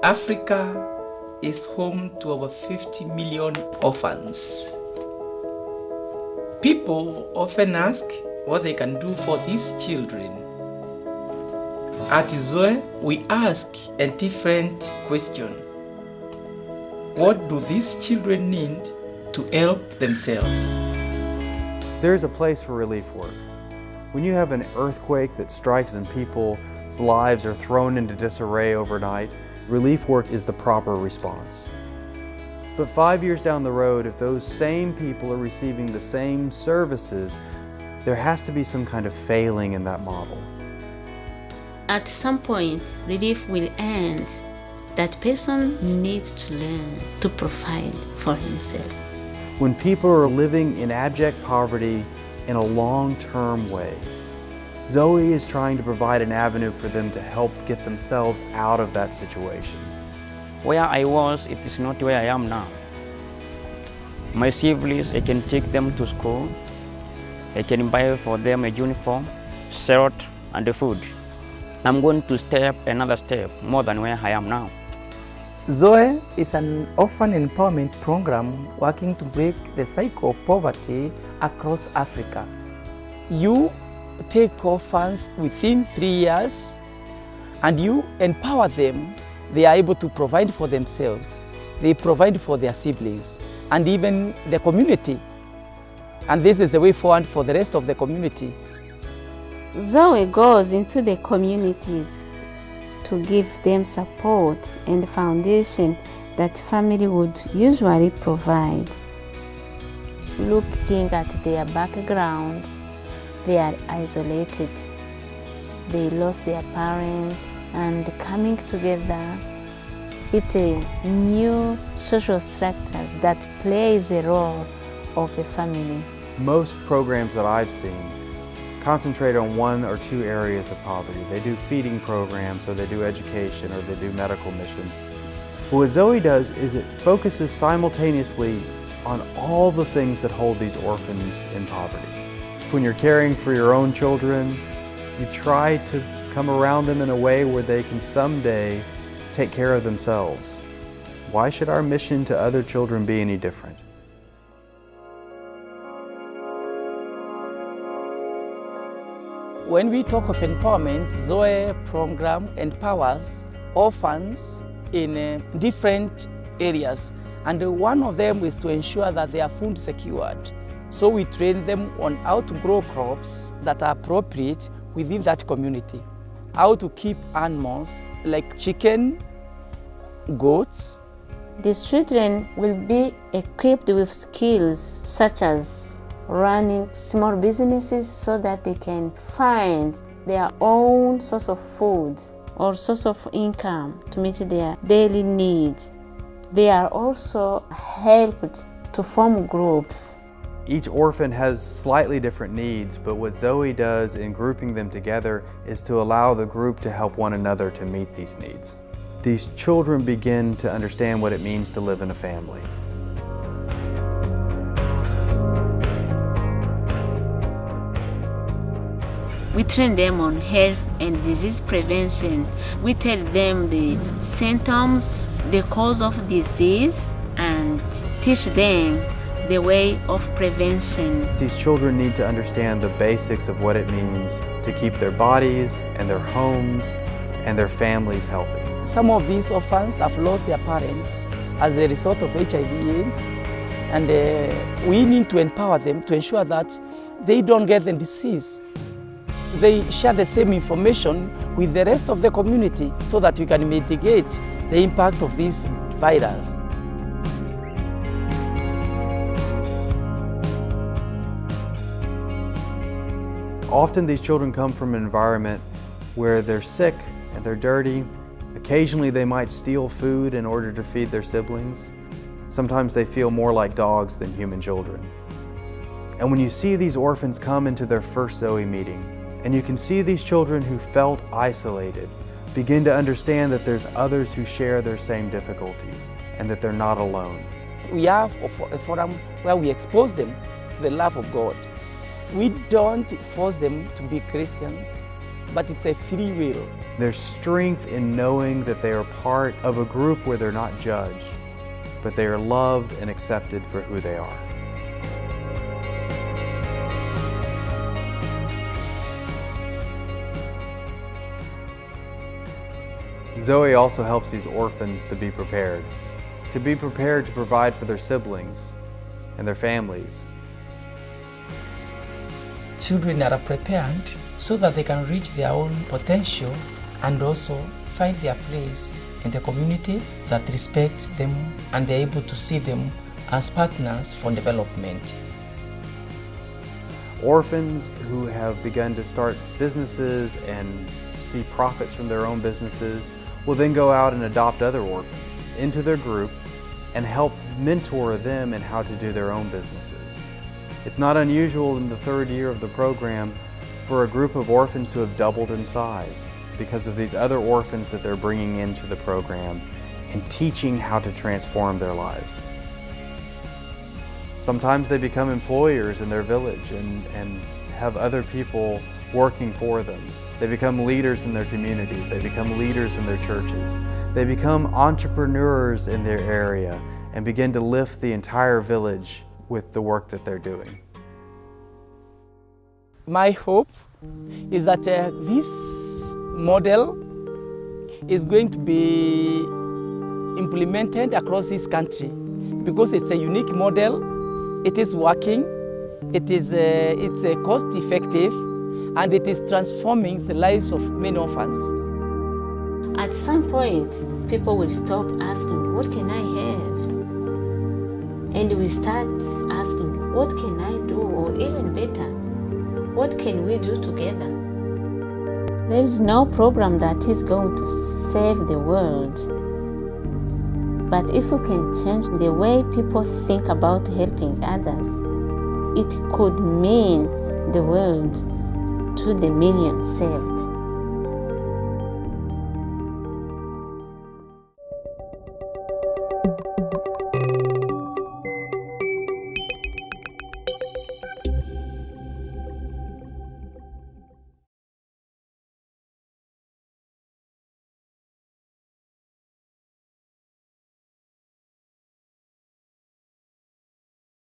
Africa is home to over 50 million orphans. People often ask what they can do for these children. At ZOE, we ask a different question. What do these children need to help themselves? There's a place for relief work. When you have an earthquake that strikes and people's lives are thrown into disarray overnight, relief work is the proper response. But 5 years down the road, if those same people are receiving the same services, there has to be some kind of failing in that model. At some point, relief will end. That person needs to learn to provide for himself. When people are living in abject poverty in a long-term way, ZOE is trying to provide an avenue for them to help get themselves out of that situation. Where I was, it is not where I am now. My siblings, I can take them to school. I can buy for them a uniform, shelter, and food. I'm going to step another step more than where I am now. ZOE is an orphan empowerment program working to break the cycle of poverty across Africa. You take orphans within 3 years and you empower them. They are able to provide for themselves. They provide for their siblings and even the community. And this is the way forward for the rest of the community. ZOE goes into the communities to give them support and foundation that family would usually provide. Looking at their background, they are isolated. They lost their parents, and coming together, it's a new social structure that plays a role of a family. Most programs that I've seen concentrate on one or two areas of poverty. They do feeding programs, or they do education, or they do medical missions. But what ZOE does is it focuses simultaneously on all the things that hold these orphans in poverty. When you're caring for your own children, you try to come around them in a way where they can someday take care of themselves. Why should our mission to other children be any different? When we talk of empowerment, ZOE program empowers orphans in different areas. And one of them is to ensure that they are food secured. So we train them on how to grow crops that are appropriate within that community. How to keep animals like chicken, goats. These children will be equipped with skills such as running small businesses so that they can find their own source of food or source of income to meet their daily needs. They are also helped to form groups. Each orphan has slightly different needs, but what ZOE does in grouping them together is to allow the group to help one another to meet these needs. These children begin to understand what it means to live in a family. We train them on health and disease prevention. We tell them the symptoms, the cause of disease, and teach them the way of prevention. These children need to understand the basics of what it means to keep their bodies and their homes and their families healthy. Some of these orphans have lost their parents as a result of HIV/AIDS, and we need to empower them to ensure that they don't get the disease. They share the same information with the rest of the community so that we can mitigate the impact of this virus. Often these children come from an environment where they're sick and they're dirty. Occasionally they might steal food in order to feed their siblings. Sometimes they feel more like dogs than human children. And when you see these orphans come into their first ZOE meeting, and you can see these children who felt isolated begin to understand that there's others who share their same difficulties and that they're not alone. We have a forum where we expose them to the love of God. We don't force them to be Christians. but it's a free will. There's strength in knowing that they are part of a group where they're not judged, but they are loved and accepted for who they are. ZOE also helps these orphans to be prepared to provide for their siblings and their families. Children are prepared so that they can reach their own potential and also find their place in the community that respects them, and they're able to see them as partners for development. Orphans who have begun to start businesses and see profits from their own businesses will then go out and adopt other orphans into their group and help mentor them in how to do their own businesses. It's not unusual in the third year of the program for a group of orphans to have doubled in size because of these other orphans that they're bringing into the program and teaching how to transform their lives. Sometimes they become employers in their village and have other people working for them. They become leaders in their communities. They become leaders in their churches. They become entrepreneurs in their area and begin to lift the entire village with the work that they're doing. My hope is that this model is going to be implemented across this country because it's a unique model. It is working. It's cost effective, and it is transforming the lives of many orphans. At some point, people will stop asking, what can I have? And we start asking, what can I do? Or even better, what can we do together? There is no program that is going to save the world. But if we can change the way people think about helping others, it could mean the world to the millions saved.